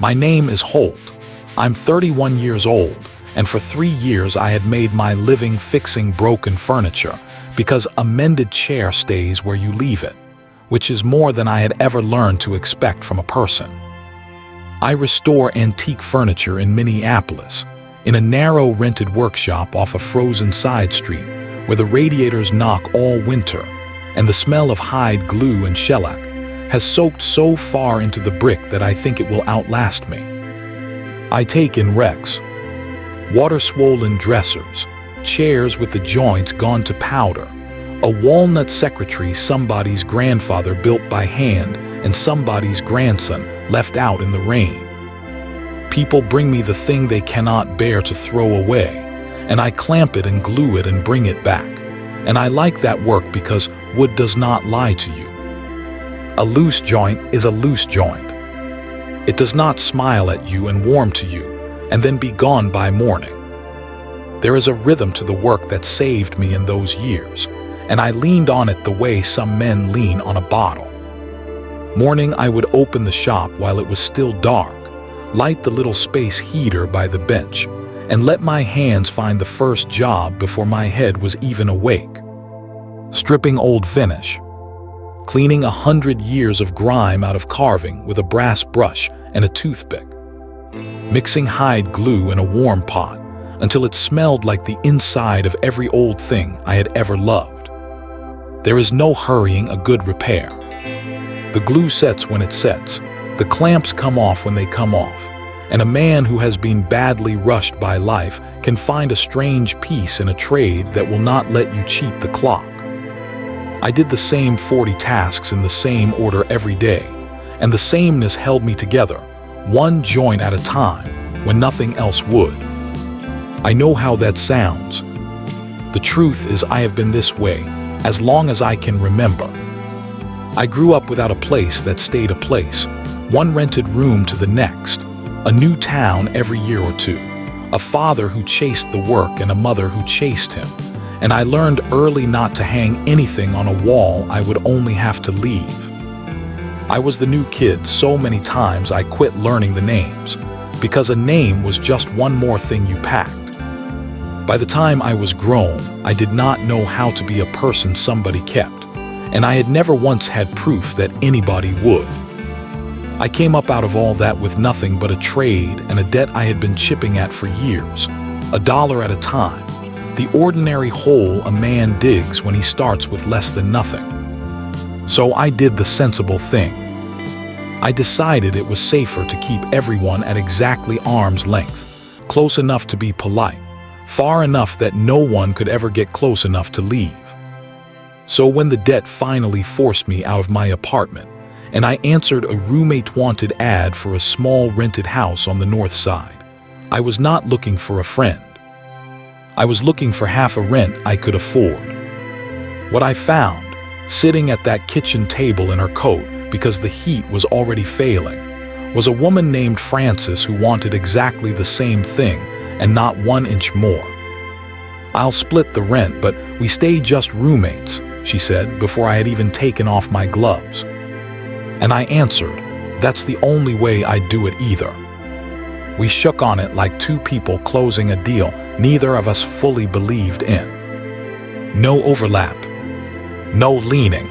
My name is Holt. I'm 31 years old, and for 3 years I had made my living fixing broken furniture because a mended chair stays where you leave it, which is more than I had ever learned to expect from a person. I restore antique furniture in Minneapolis, in a narrow rented workshop off a frozen side street where the radiators knock all winter and the smell of hide glue and shellac has soaked so far into the brick that I think it will outlast me. I take in wrecks, water-swollen dressers, chairs with the joints gone to powder, a walnut secretary somebody's grandfather built by hand and somebody's grandson left out in the rain. People bring me the thing they cannot bear to throw away, and I clamp it and glue it and bring it back. And I like that work because wood does not lie to you. A loose joint is a loose joint. It does not smile at you and warm to you, and then be gone by morning. There is a rhythm to the work that saved me in those years, and I leaned on it the way some men lean on a bottle. Morning I would open the shop while it was still dark, light the little space heater by the bench, and let my hands find the first job before my head was even awake. Stripping old finish, cleaning 100 years of grime out of carving with a brass brush and a toothpick, mixing hide glue in a warm pot until it smelled like the inside of every old thing I had ever loved. There is no hurrying a good repair. The glue sets when it sets, the clamps come off when they come off, and a man who has been badly rushed by life can find a strange peace in a trade that will not let you cheat the clock. I did the same 40 tasks in the same order every day, and the sameness held me together, one joint at a time, when nothing else would. I know how that sounds. The truth is I have been this way as long as I can remember. I grew up without a place that stayed a place, one rented room to the next, a new town every year or two, a father who chased the work and a mother who chased him, and I learned early not to hang anything on a wall I would only have to leave. I was the new kid so many times I quit learning the names, because a name was just one more thing you packed. By the time I was grown, I did not know how to be a person somebody kept, and I had never once had proof that anybody would. I came up out of all that with nothing but a trade and a debt I had been chipping at for years, $1 at a time, the ordinary hole a man digs when he starts with less than nothing. So I did the sensible thing. I decided it was safer to keep everyone at exactly arm's length, close enough to be polite, far enough that no one could ever get close enough to leave. So when the debt finally forced me out of my apartment, and I answered a roommate wanted ad for a small rented house on the north side, I was not looking for a friend. I was looking for half a rent I could afford. What I found, sitting at that kitchen table in her coat because the heat was already failing, was a woman named Frances who wanted exactly the same thing and not 1 inch more. "I'll split the rent, but we stay just roommates," she said before I had even taken off my gloves. And I answered, "That's the only way I'd do it either." We shook on it like two people closing a deal neither of us fully believed in. No overlap, no leaning.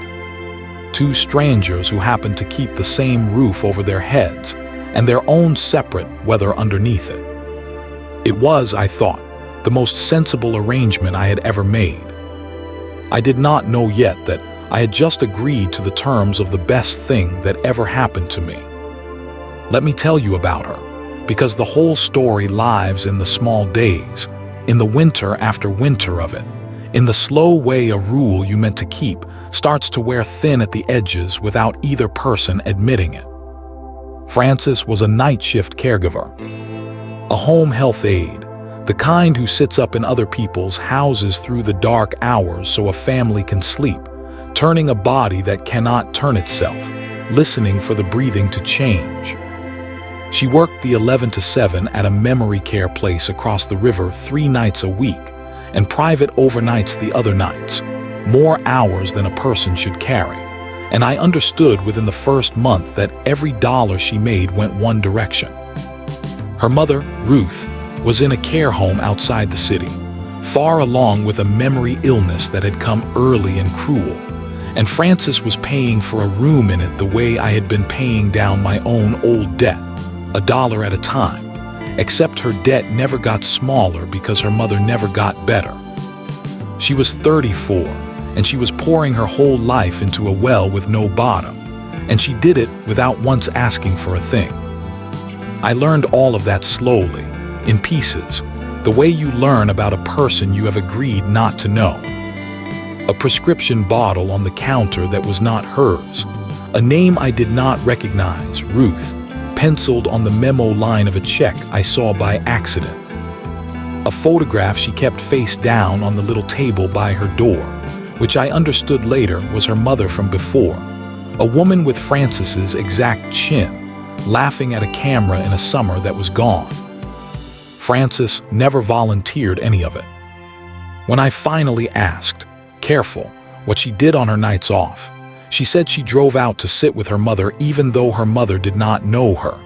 Two strangers who happened to keep the same roof over their heads and their own separate weather underneath it. It was, I thought, the most sensible arrangement I had ever made. I did not know yet that I had just agreed to the terms of the best thing that ever happened to me. Let me tell you about her, because the whole story lives in the small days, in the winter after winter of it, in the slow way a rule you meant to keep starts to wear thin at the edges without either person admitting it. Frances was a night shift caregiver, a home health aide, the kind who sits up in other people's houses through the dark hours so a family can sleep, turning a body that cannot turn itself, listening for the breathing to change. She worked the 11 to 7 at a memory care place across the river 3 nights a week, and private overnights the other nights, more hours than a person should carry, and I understood within the first month that every dollar she made went one direction. Her mother, Ruth, was in a care home outside the city, far along with a memory illness that had come early and cruel, and Frances was paying for a room in it the way I had been paying down my own old debt, $1 at a time, except her debt never got smaller because her mother never got better. She was 34, and she was pouring her whole life into a well with no bottom, and she did it without once asking for a thing. I learned all of that slowly, in pieces, the way you learn about a person you have agreed not to know. A prescription bottle on the counter that was not hers, a name I did not recognize, Ruth, penciled on the memo line of a check I saw by accident. A photograph she kept face down on the little table by her door, which I understood later was her mother from before, a woman with Frances's exact chin, laughing at a camera in a summer that was gone. Frances never volunteered any of it. When I finally asked, careful, what she did on her nights off, she said she drove out to sit with her mother even though her mother did not know her,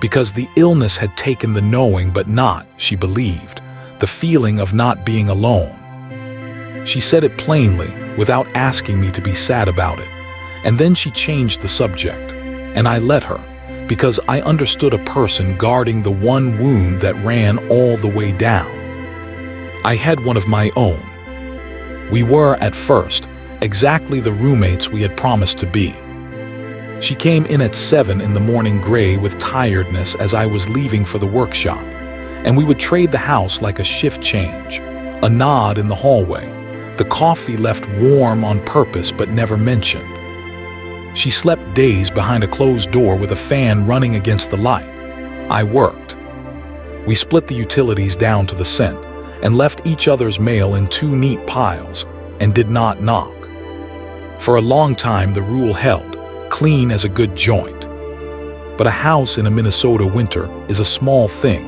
because the illness had taken the knowing but not, she believed, the feeling of not being alone. She said it plainly, without asking me to be sad about it, and then she changed the subject, and I let her, because I understood a person guarding the one wound that ran all the way down. I had one of my own. We were, at first, exactly the roommates we had promised to be. She came in at 7 in the morning gray with tiredness as I was leaving for the workshop, and we would trade the house like a shift change, a nod in the hallway, the coffee left warm on purpose but never mentioned. She slept days behind a closed door with a fan running against the light. I worked. We split the utilities down to the cent and left each other's mail in 2 neat piles and did not knock. For a long time the rule held, clean as a good joint. But a house in a Minnesota winter is a small thing,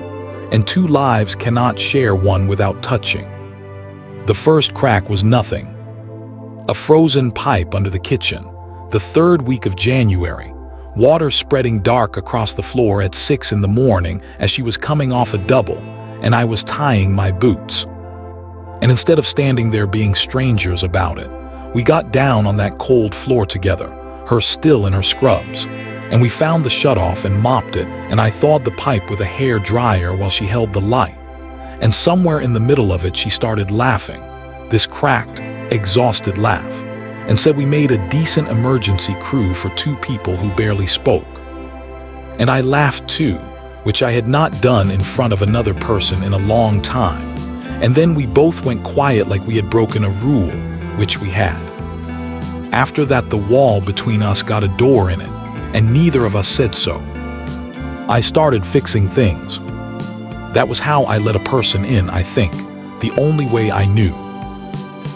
and 2 lives cannot share one without touching. The first crack was nothing. A frozen pipe under the kitchen, the 3rd week of January, water spreading dark across the floor at 6 in the morning as she was coming off a double, and I was tying my boots. And instead of standing there being strangers about it, we got down on that cold floor together, her still in her scrubs, and we found the shutoff and mopped it, and I thawed the pipe with a hair dryer while she held the light. And somewhere in the middle of it she started laughing, this cracked, exhausted laugh, and said we made a decent emergency crew for 2 people who barely spoke. And I laughed too, which I had not done in front of another person in a long time, and then we both went quiet like we had broken a rule, which we had. After that the wall between us got a door in it, and neither of us said so. I started fixing things. That was how I let a person in, I think, the only way I knew.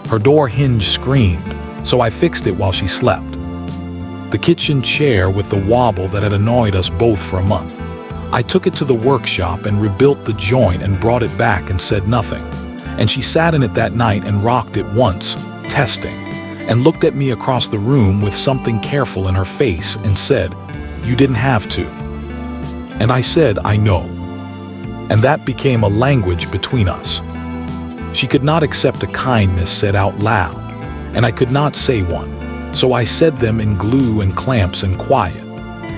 Her door hinge screamed, so I fixed it while she slept. The kitchen chair with the wobble that had annoyed us both for a month. I took it to the workshop and rebuilt the joint and brought it back and said nothing. And she sat in it that night and rocked it once, testing, and looked at me across the room with something careful in her face and said, "You didn't have to." And I said, "I know." And that became a language between us. She could not accept a kindness said out loud, and I could not say one, so I said them in glue and clamps and quiet,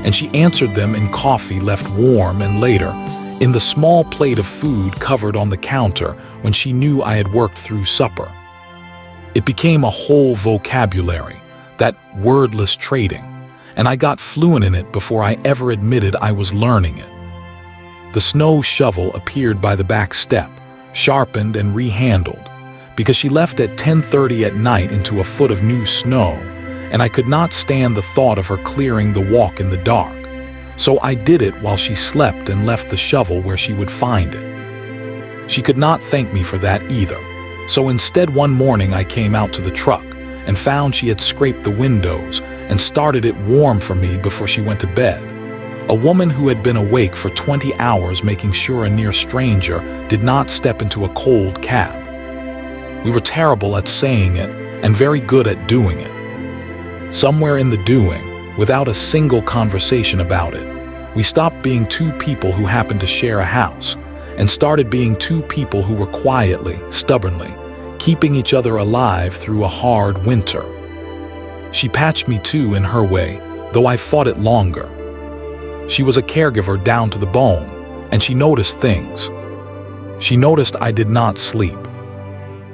and she answered them in coffee left warm and later, in the small plate of food covered on the counter when she knew I had worked through supper. It became a whole vocabulary, that wordless trading, and I got fluent in it before I ever admitted I was learning it. The snow shovel appeared by the back step, sharpened and rehandled, because she left at 10:30 at night into a foot of new snow, and I could not stand the thought of her clearing the walk in the dark. So I did it while she slept and left the shovel where she would find it. She could not thank me for that either, so instead one morning I came out to the truck and found she had scraped the windows and started it warm for me before she went to bed. A woman who had been awake for 20 hours making sure a near stranger did not step into a cold cab. We were terrible at saying it and very good at doing it. Somewhere in the doing, without a single conversation about it, we stopped being two people who happened to share a house and started being two people who were quietly, stubbornly, keeping each other alive through a hard winter. She patched me too in her way, though I fought it longer. She was a caregiver down to the bone, and she noticed things. She noticed I did not sleep.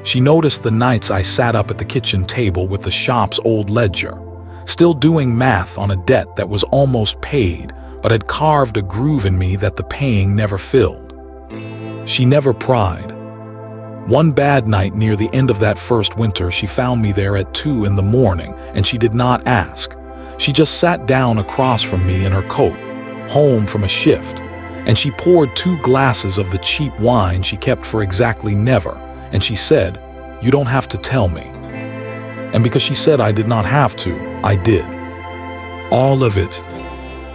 She noticed the nights I sat up at the kitchen table with the shop's old ledger, still doing math on a debt that was almost paid, but had carved a groove in me that the paying never filled. She never pried. One bad night near the end of that first winter, she found me there at 2 in the morning, and she did not ask. She just sat down across from me in her coat, home from a shift, and she poured 2 glasses of the cheap wine she kept for exactly never, and she said, "You don't have to tell me." And because she said I did not have to, I did. All of it.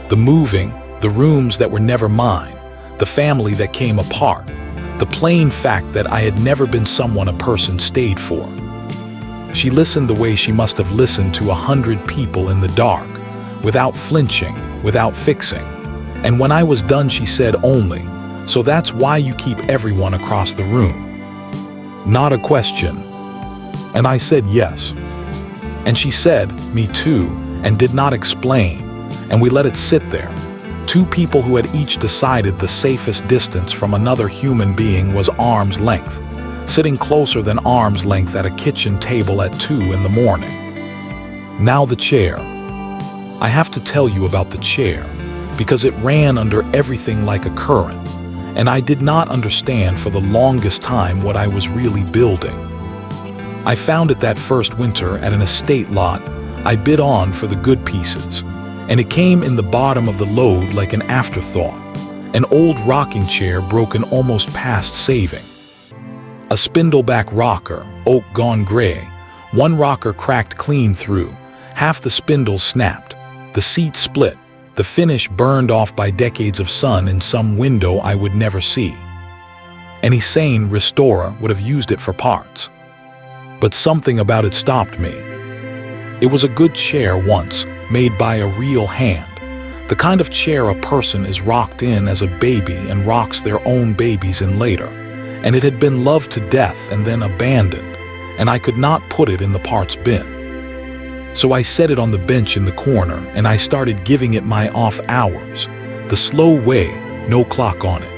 The moving, the rooms that were never mine, the family that came apart, the plain fact that I had never been someone a person stayed for. She listened the way she must have listened to 100 people in the dark, without flinching, without fixing. And when I was done, she said only, "So that's why you keep everyone across the room?" Not a question. And I said yes. And she said, "Me too," and did not explain, and we let it sit there. 2 people who had each decided the safest distance from another human being was arm's length, sitting closer than arm's length at a kitchen table at 2 in the morning. Now the chair. I have to tell you about the chair, because it ran under everything like a current, and I did not understand for the longest time what I was really building. I found it that first winter at an estate lot. I bid on for the good pieces, and it came in the bottom of the load like an afterthought, an old rocking chair broken almost past saving. A spindleback rocker, oak gone gray, one rocker cracked clean through, half the spindles snapped, the seat split, the finish burned off by decades of sun in some window I would never see. Any sane restorer would have used it for parts. But something about it stopped me. It was a good chair once, made by a real hand, the kind of chair a person is rocked in as a baby and rocks their own babies in later, and it had been loved to death and then abandoned, and I could not put it in the parts bin. So I set it on the bench in the corner, and I started giving it my off hours, the slow way, no clock on it.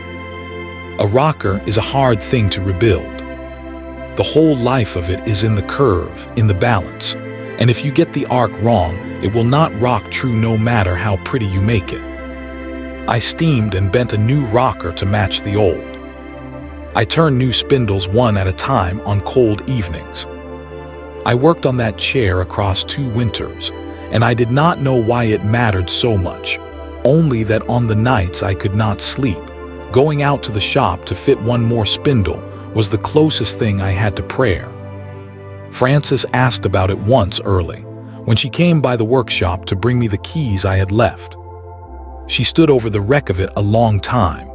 A rocker is a hard thing to rebuild. The whole life of it is in the curve, in the balance, and if you get the arc wrong, it will not rock true no matter how pretty you make it. I steamed and bent a new rocker to match the old. I turned new spindles one at a time on cold evenings. I worked on that chair across 2 winters, and I did not know why it mattered so much, only that on the nights I could not sleep, going out to the shop to fit one more spindle was the closest thing I had to prayer. Frances asked about it once early, when she came by the workshop to bring me the keys I had left. She stood over the wreck of it a long time.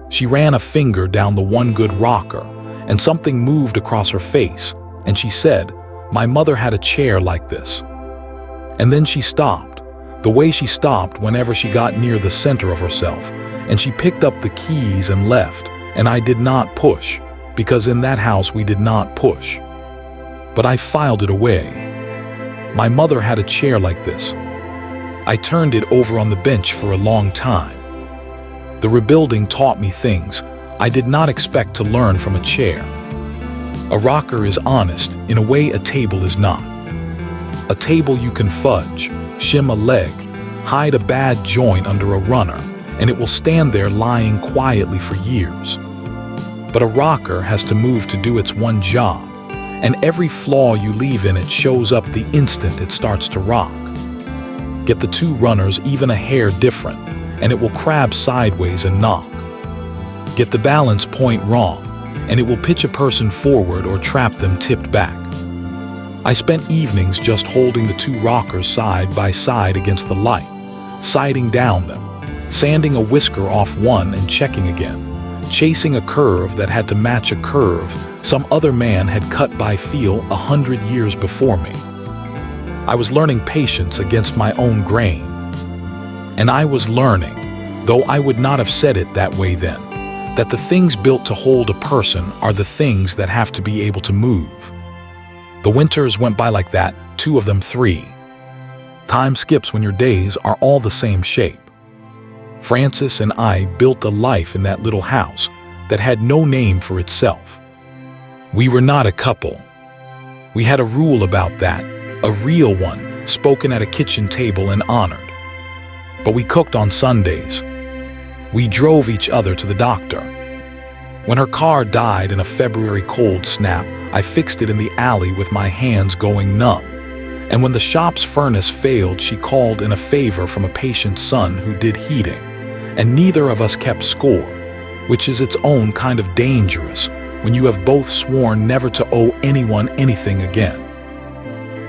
She ran a finger down the one good rocker, and something moved across her face, and she said, "My mother had a chair like this." And then she stopped, the way she stopped whenever she got near the center of herself, and she picked up the keys and left, and I did not push, because in that house we did not push. But I filed it away. My mother had a chair like this. I turned it over on the bench for a long time. The rebuilding taught me things I did not expect to learn from a chair. A rocker is honest in a way a table is not. A table you can fudge, shim a leg, hide a bad joint under a runner, and it will stand there lying quietly for years. But a rocker has to move to do its one job, and every flaw you leave in it shows up the instant it starts to rock. Get the 2 runners even a hair different, and it will crab sideways and knock. Get the balance point wrong, and it will pitch a person forward or trap them tipped back. I spent evenings just holding the 2 rockers side by side against the light, sighting down them, sanding a whisker off one and checking again, chasing a curve that had to match a curve some other man had cut by feel 100 years before me. I was learning patience against my own grain. And I was learning, though I would not have said it that way then, that the things built to hold a person are the things that have to be able to move. The winters went by like that, 2 of them 3. Time skips when your days are all the same shape. Francis and I built a life in that little house that had no name for itself. We were not a couple. We had a rule about that, a real one, spoken at a kitchen table and honored. But we cooked on Sundays. We drove each other to the doctor. When her car died in a February cold snap, I fixed it in the alley with my hands going numb. And when the shop's furnace failed, she called in a favor from a patient's son who did heating. And neither of us kept score, which is its own kind of dangerous when you have both sworn never to owe anyone anything again.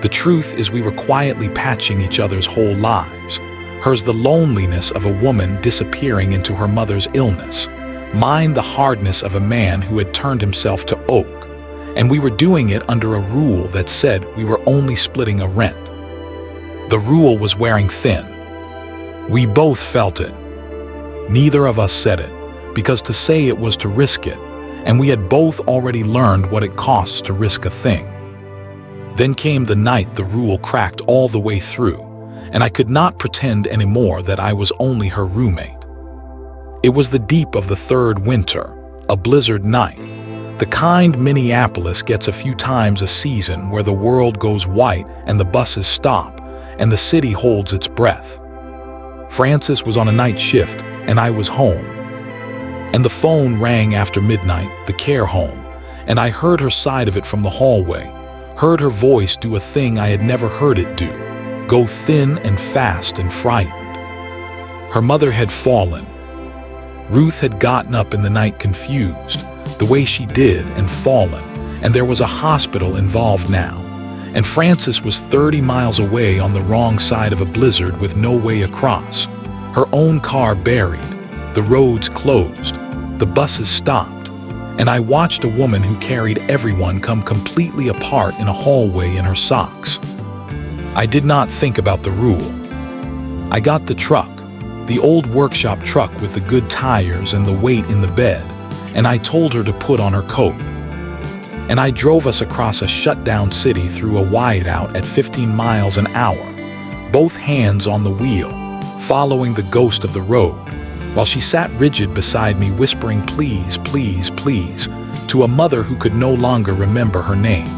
The truth is we were quietly patching each other's whole lives. Hers the loneliness of a woman disappearing into her mother's illness. Mine the hardness of a man who had turned himself to oak. And we were doing it under a rule that said we were only splitting a rent. The rule was wearing thin. We both felt it. Neither of us said it, because to say it was to risk it, and we had both already learned what it costs to risk a thing. Then came the night the rule cracked all the way through, and I could not pretend anymore that I was only her roommate. It was the deep of the 3rd winter, a blizzard night, the kind Minneapolis gets a few times a season where the world goes white and the buses stop, and the city holds its breath. Francis was on a night shift, and I was home. And the phone rang after midnight, the care home, and I heard her side of it from the hallway, heard her voice do a thing I had never heard it do, go thin and fast and frightened. Her mother had fallen. Ruth had gotten up in the night confused, the way she did, and fallen, and there was a hospital involved now. And Francis was 30 miles away on the wrong side of a blizzard with no way across. Her own car buried, the roads closed, the buses stopped, and I watched a woman who carried everyone come completely apart in a hallway in her socks. I did not think about the rule. I got the truck, the old workshop truck with the good tires and the weight in the bed, and I told her to put on her coat. And I drove us across a shut-down city through a whiteout at 15 miles an hour, both hands on the wheel, following the ghost of the road, while she sat rigid beside me whispering please, please, please, to a mother who could no longer remember her name.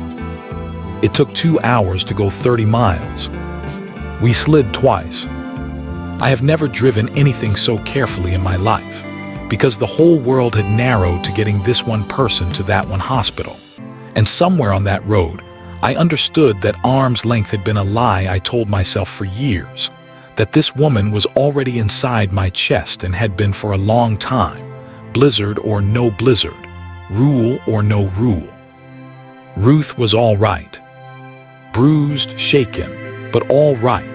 It took 2 hours to go 30 miles. We slid twice. I have never driven anything so carefully in my life, because the whole world had narrowed to getting this one person to that one hospital. And somewhere on that road, I understood that arm's length had been a lie I told myself for years, that this woman was already inside my chest and had been for a long time, blizzard or no blizzard, rule or no rule. Ruth was all right. Bruised, shaken, but all right.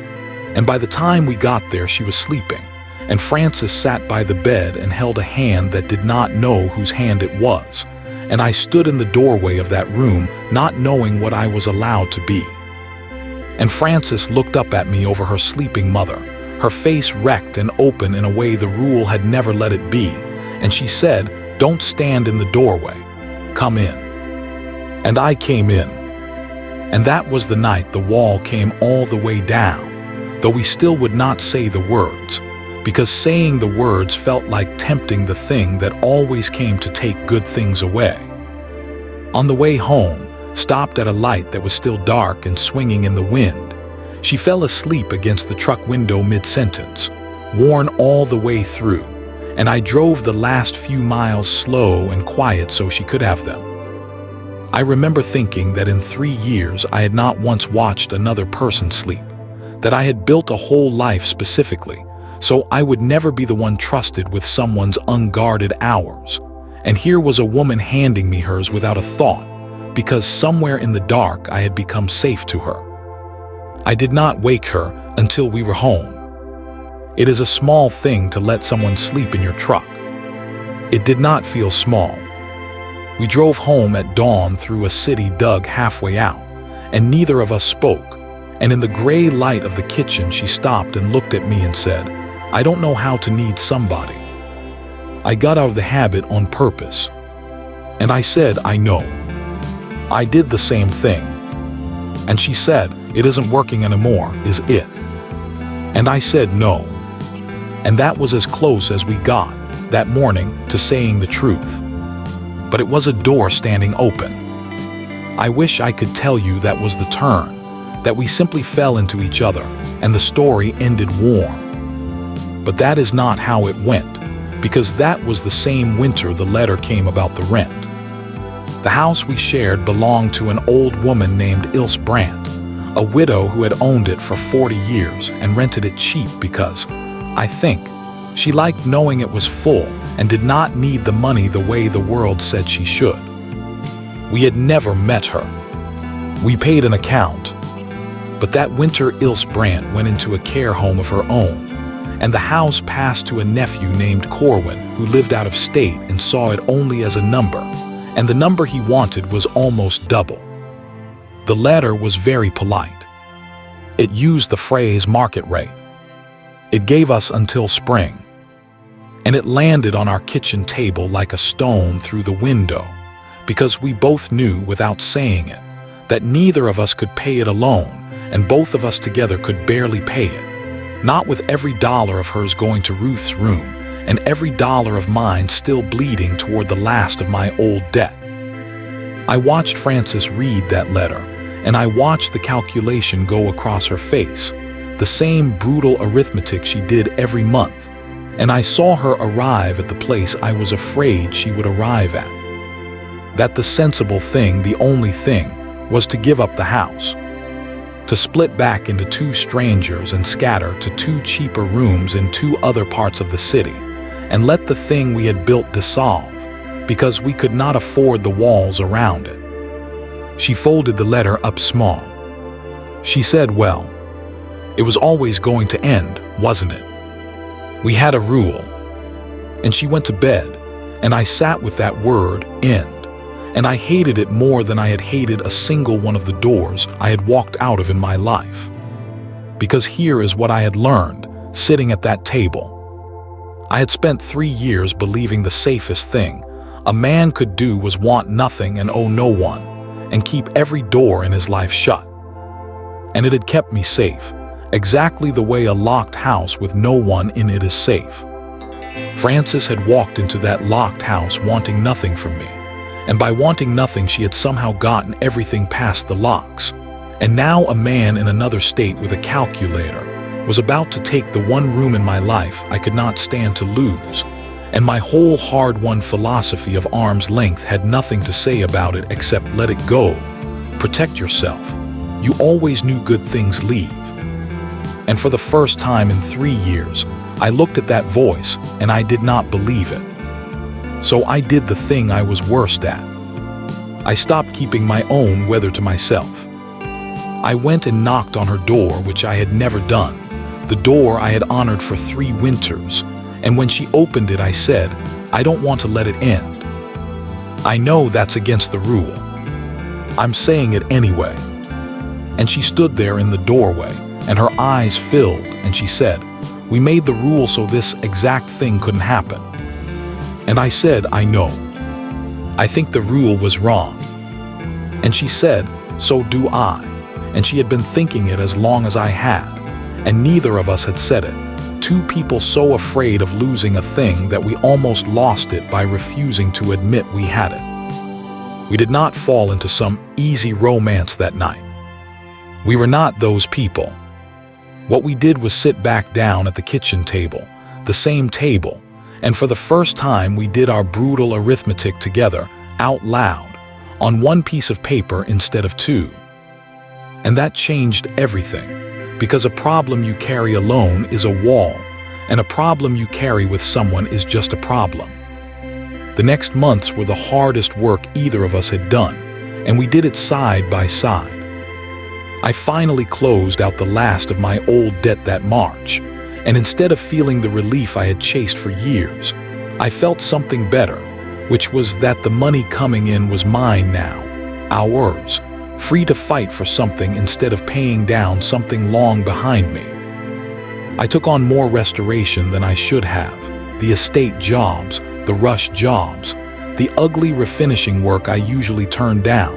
And by the time we got there, she was sleeping, and Francis sat by the bed and held a hand that did not know whose hand it was. And I stood in the doorway of that room, not knowing what I was allowed to be. And Francis looked up at me over her sleeping mother, her face wrecked and open in a way the rule had never let it be, and she said, "Don't stand in the doorway. Come in." And I came in. And that was the night the wall came all the way down, though we still would not say the words, because saying the words felt like tempting the thing that always came to take good things away. On the way home, stopped at a light that was still dark and swinging in the wind, she fell asleep against the truck window mid-sentence, worn all the way through, and I drove the last few miles slow and quiet so she could have them. I remember thinking that in 3 years I had not once watched another person sleep, that I had built a whole life specifically, so I would never be the one trusted with someone's unguarded hours. And here was a woman handing me hers without a thought, because somewhere in the dark I had become safe to her. I did not wake her until we were home. It is a small thing to let someone sleep in your truck. It did not feel small. We drove home at dawn through a city dug halfway out, and neither of us spoke, And in the gray light of the kitchen, she stopped and looked at me and said, "I don't know how to need somebody." I got out of the habit on purpose. And I said, "I know." I did the same thing. And she said, "It isn't working anymore, is it?" And I said, "No." And that was as close as we got that morning to saying the truth. But it was a door standing open. I wish I could tell you that was the turn, that we simply fell into each other and the story ended warm. But that is not how it went, because that was the same winter the letter came about the rent. The house we shared belonged to an old woman named Ilse Brandt, a widow who had owned it for 40 years and rented it cheap because, I think, she liked knowing it was full and did not need the money the way the world said she should. We had never met her. We paid an account. But that winter Ilse Brandt went into a care home of her own, and the house passed to a nephew named Corwin who lived out of state and saw it only as a number, and the number he wanted was almost double. The letter was very polite. It used the phrase market rate. It gave us until spring. And it landed on our kitchen table like a stone through the window, because we both knew without saying it that neither of us could pay it alone, and both of us together could barely pay it, not with every dollar of hers going to Ruth's room and every dollar of mine still bleeding toward the last of my old debt. I watched Frances read that letter, and I watched the calculation go across her face, the same brutal arithmetic she did every month, and I saw her arrive at the place I was afraid she would arrive at. That the sensible thing, the only thing, was to give up the house, to split back into two strangers and scatter to two cheaper rooms in two other parts of the city, and let the thing we had built dissolve, because we could not afford the walls around it. She folded the letter up small. She said, "Well, it was always going to end, wasn't it? We had a rule." And she went to bed, and I sat with that word, end, and I hated it more than I had hated a single one of the doors I had walked out of in my life. Because here is what I had learned, sitting at that table. I had spent 3 years believing the safest thing a man could do was want nothing and owe no one, and keep every door in his life shut. And it had kept me safe, exactly the way a locked house with no one in it is safe. Frances had walked into that locked house wanting nothing from me, and by wanting nothing she had somehow gotten everything past the locks. And now a man in another state with a calculator was about to take the one room in my life I could not stand to lose, and my whole hard-won philosophy of arm's length had nothing to say about it except let it go. Protect yourself. You always knew good things leave. And for the first time in 3 years, I looked at that voice and I did not believe it. So I did the thing I was worst at. I stopped keeping my own weather to myself. I went and knocked on her door, which I had never done, the door I had honored for 3 winters, and when she opened it I said, "I don't want to let it end. I know that's against the rule. I'm saying it anyway." And she stood there in the doorway, and her eyes filled, and she said, "We made the rule so this exact thing couldn't happen." And I said, "I know. I think the rule was wrong." And she said, "So do I." And she had been thinking it as long as I had, and neither of us had said it. 2 people so afraid of losing a thing that we almost lost it by refusing to admit we had it. We did not fall into some easy romance that night. We were not those people. What we did was sit back down at the kitchen table, the same table, and for the first time we did our brutal arithmetic together, out loud, on one piece of paper instead of 2. And that changed everything, because a problem you carry alone is a wall, and a problem you carry with someone is just a problem. The next months were the hardest work either of us had done, and we did it side by side. I finally closed out the last of my old debt that March, and instead of feeling the relief I had chased for years, I felt something better, which was that the money coming in was mine now, ours, free to fight for something instead of paying down something long behind me. I took on more restoration than I should have, the estate jobs, the rush jobs, the ugly refinishing work I usually turned down,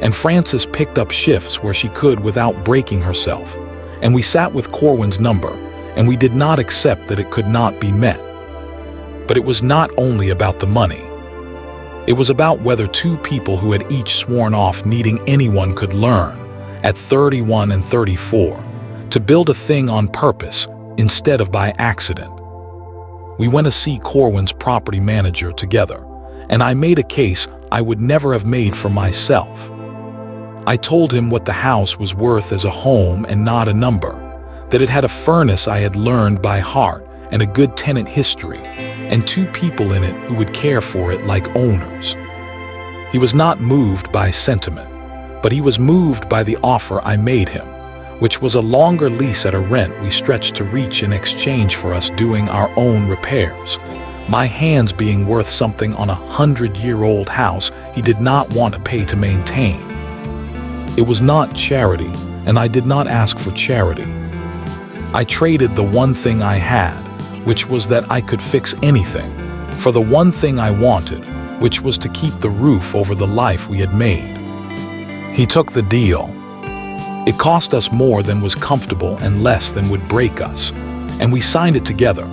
and Frances picked up shifts where she could without breaking herself, and we sat with Corwin's number, and we did not accept that it could not be met. But it was not only about the money. It was about whether two people who had each sworn off needing anyone could learn, at 31 and 34, to build a thing on purpose instead of by accident. We went to see Corwin's property manager together, and I made a case I would never have made for myself. I told him what the house was worth as a home and not a number, that it had a furnace I had learned by heart and a good tenant history, and two people in it who would care for it like owners. He was not moved by sentiment, but he was moved by the offer I made him, which was a longer lease at a rent we stretched to reach in exchange for us doing our own repairs, my hands being worth something on a 100-year-old house he did not want to pay to maintain. It was not charity, and I did not ask for charity. I traded the one thing I had, which was that I could fix anything, for the one thing I wanted, which was to keep the roof over the life we had made. He took the deal. It cost us more than was comfortable and less than would break us, and we signed it together,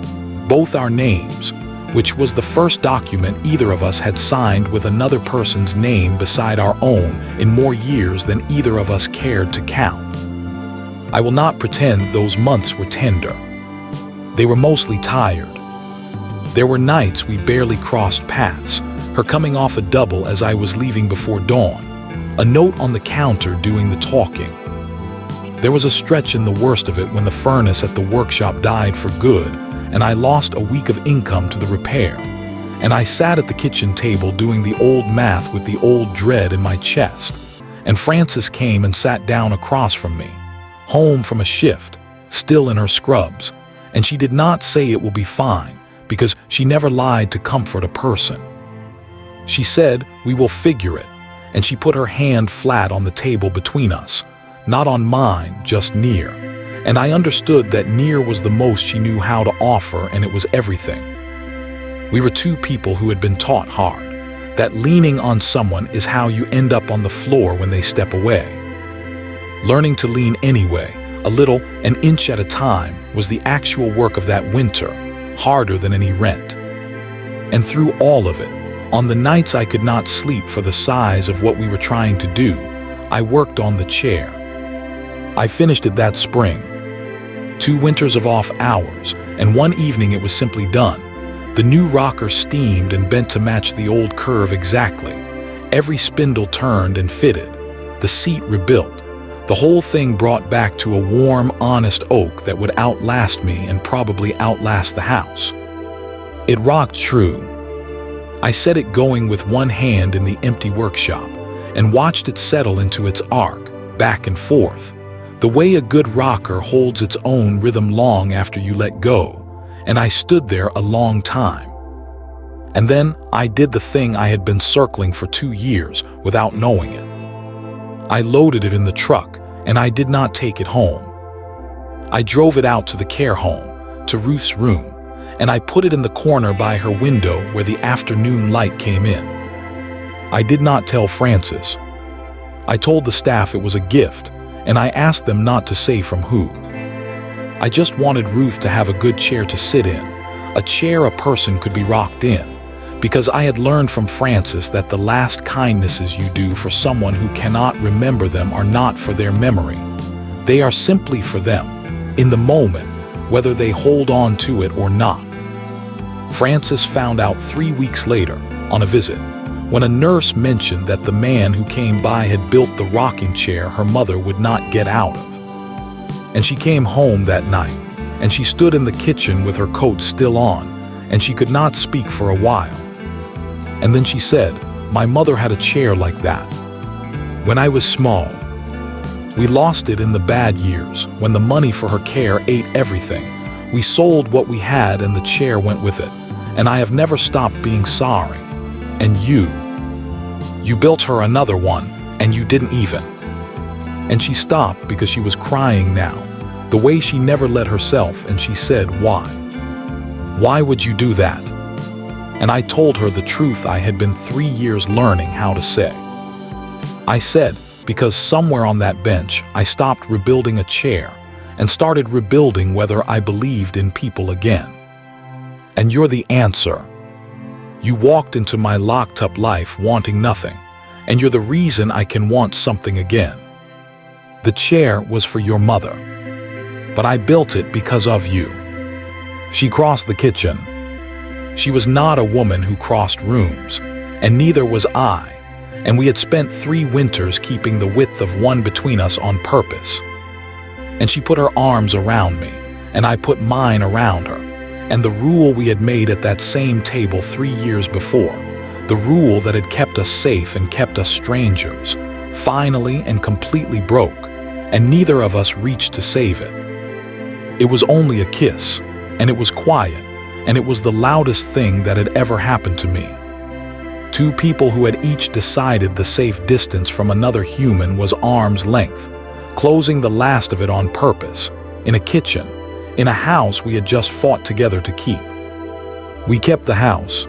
both our names, which was the first document either of us had signed with another person's name beside our own in more years than either of us cared to count. I will not pretend those months were tender. They were mostly tired. There were nights we barely crossed paths, her coming off a double as I was leaving before dawn, a note on the counter doing the talking. There was a stretch in the worst of it when the furnace at the workshop died for good, and I lost a week of income to the repair, and I sat at the kitchen table doing the old math with the old dread in my chest, and Frances came and sat down across from me, home from a shift, still in her scrubs, and she did not say it will be fine, because she never lied to comfort a person. She said, "We will figure it," and she put her hand flat on the table between us, not on mine, just near, and I understood that near was the most she knew how to offer, and it was everything. We were two people who had been taught hard, that leaning on someone is how you end up on the floor when they step away. Learning to lean anyway, a little, an inch at a time, was the actual work of that winter, harder than any rent. And through all of it, on the nights I could not sleep for the size of what we were trying to do, I worked on the chair. I finished it that spring. 2 winters of off hours, and one evening it was simply done. The new rocker steamed and bent to match the old curve exactly. Every spindle turned and fitted. The seat rebuilt. The whole thing brought back to a warm, honest oak that would outlast me and probably outlast the house. It rocked true. I set it going with one hand in the empty workshop and watched it settle into its arc, back and forth, the way a good rocker holds its own rhythm long after you let go, and I stood there a long time. And then I did the thing I had been circling for 2 years without knowing it. I loaded it in the truck, and I did not take it home. I drove it out to the care home, to Ruth's room, and I put it in the corner by her window where the afternoon light came in. I did not tell Frances. I told the staff it was a gift, and I asked them not to say from who. I just wanted Ruth to have a good chair to sit in, a chair a person could be rocked in, because I had learned from Frances that the last kindnesses you do for someone who cannot remember them are not for their memory. They are simply for them, in the moment, whether they hold on to it or not. Frances found out 3 weeks later, on a visit, when a nurse mentioned that the man who came by had built the rocking chair her mother would not get out of. And she came home that night, and she stood in the kitchen with her coat still on, and she could not speak for a while. And then she said, "My mother had a chair like that. When I was small, we lost it in the bad years, when the money for her care ate everything. We sold what we had and the chair went with it, and I have never stopped being sorry. And you built her another one, and you didn't even." And she stopped because she was crying now, the way she never let herself, and she said, "Why? Why would you do that?" And I told her the truth I had been 3 years learning how to say. I said, because somewhere on that bench, I stopped rebuilding a chair and started rebuilding whether I believed in people again. And you're the answer. You walked into my locked-up life wanting nothing, and you're the reason I can want something again. The chair was for your mother, but I built it because of you. She crossed the kitchen. She was not a woman who crossed rooms, and neither was I, and we had spent 3 winters keeping the width of one between us on purpose. And she put her arms around me, and I put mine around her, and the rule we had made at that same table 3 years before, the rule that had kept us safe and kept us strangers, finally and completely broke, and neither of us reached to save it. It was only a kiss, and it was quiet, and it was the loudest thing that had ever happened to me. 2 people who had each decided the safe distance from another human was arm's length, closing the last of it on purpose, in a kitchen, in a house we had just fought together to keep. We kept the house.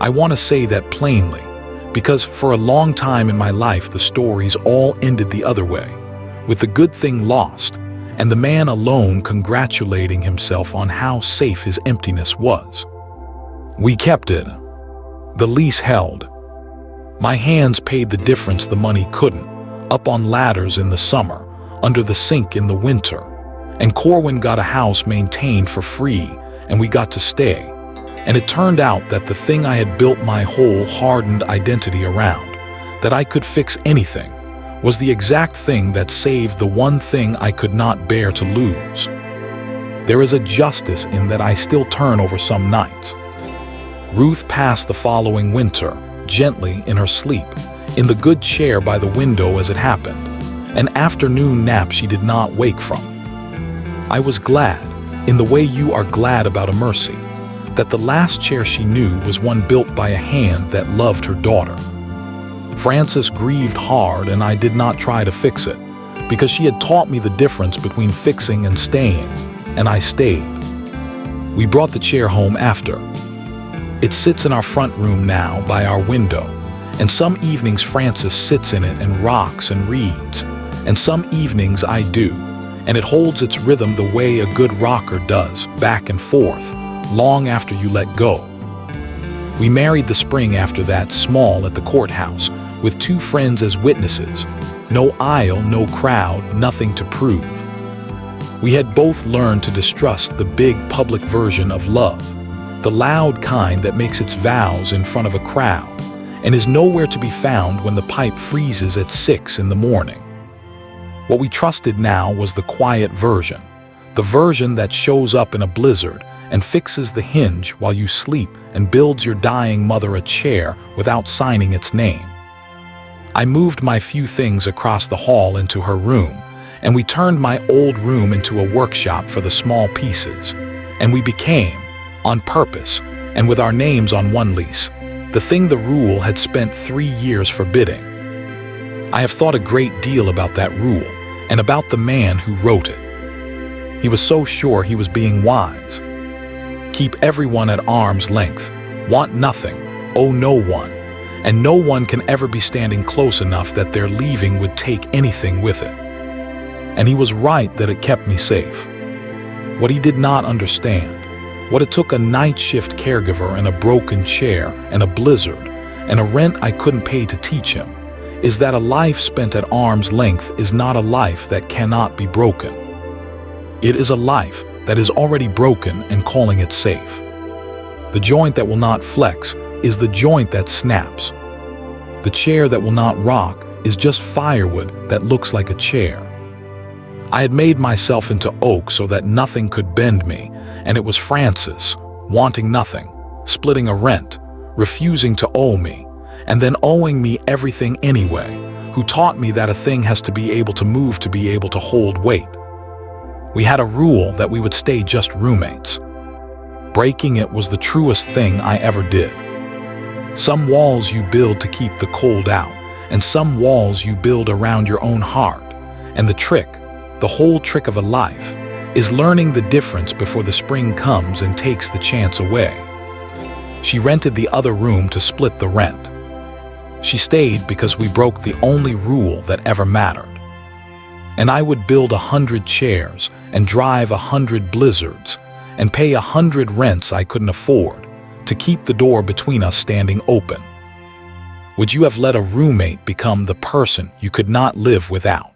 I want to say that plainly, because for a long time in my life the stories all ended the other way, with the good thing lost, and the man alone congratulating himself on how safe his emptiness was. We kept it. The lease held. My hands paid the difference the money couldn't, up on ladders in the summer, under the sink in the winter, and Corwin got a house maintained for free, and we got to stay. And it turned out that the thing I had built my whole hardened identity around, that I could fix anything, was the exact thing that saved the one thing I could not bear to lose. There is a justice in that I still turn over some nights. Ruth passed the following winter, gently in her sleep, in the good chair by the window as it happened, an afternoon nap she did not wake from. I was glad, in the way you are glad about a mercy, that the last chair she knew was one built by a hand that loved her daughter. Frances grieved hard, and I did not try to fix it, because she had taught me the difference between fixing and staying, and I stayed. We brought the chair home after. It sits in our front room now by our window, and some evenings Frances sits in it and rocks and reads, and some evenings I do, and it holds its rhythm the way a good rocker does, back and forth, long after you let go. We married the spring after that, small at the courthouse, with 2 friends as witnesses. No aisle, no crowd, nothing to prove. We had both learned to distrust the big public version of love, the loud kind that makes its vows in front of a crowd, and is nowhere to be found when the pipe freezes at 6 in the morning. What we trusted now was the quiet version, the version that shows up in a blizzard and fixes the hinge while you sleep and builds your dying mother a chair without signing its name. I moved my few things across the hall into her room, and we turned my old room into a workshop for the small pieces, and we became, on purpose, and with our names on one lease, the thing the rule had spent 3 years forbidding. I have thought a great deal about that rule, and about the man who wrote it. He was so sure he was being wise. Keep everyone at arm's length, want nothing, owe no one, and no one can ever be standing close enough that their leaving would take anything with it. And he was right that it kept me safe. What he did not understand, what it took a night shift caregiver and a broken chair and a blizzard and a rent I couldn't pay to teach him, is that a life spent at arm's length is not a life that cannot be broken. It is a life that is already broken and calling it safe. The joint that will not flex is the joint that snaps. The chair that will not rock is just firewood that looks like a chair. I had made myself into oak so that nothing could bend me, and it was Frances, wanting nothing, splitting a rent, refusing to owe me, and then owing me everything anyway, who taught me that a thing has to be able to move to be able to hold weight. We had a rule that we would stay just roommates. Breaking it was the truest thing I ever did. Some walls you build to keep the cold out, and some walls you build around your own heart, And the whole trick of a life, is learning the difference before the spring comes and takes the chance away. She rented the other room to split the rent. She stayed because we broke the only rule that ever mattered. And I would build 100 chairs and drive 100 blizzards and pay 100 rents I couldn't afford to keep the door between us standing open. Would you have let a roommate become the person you could not live without?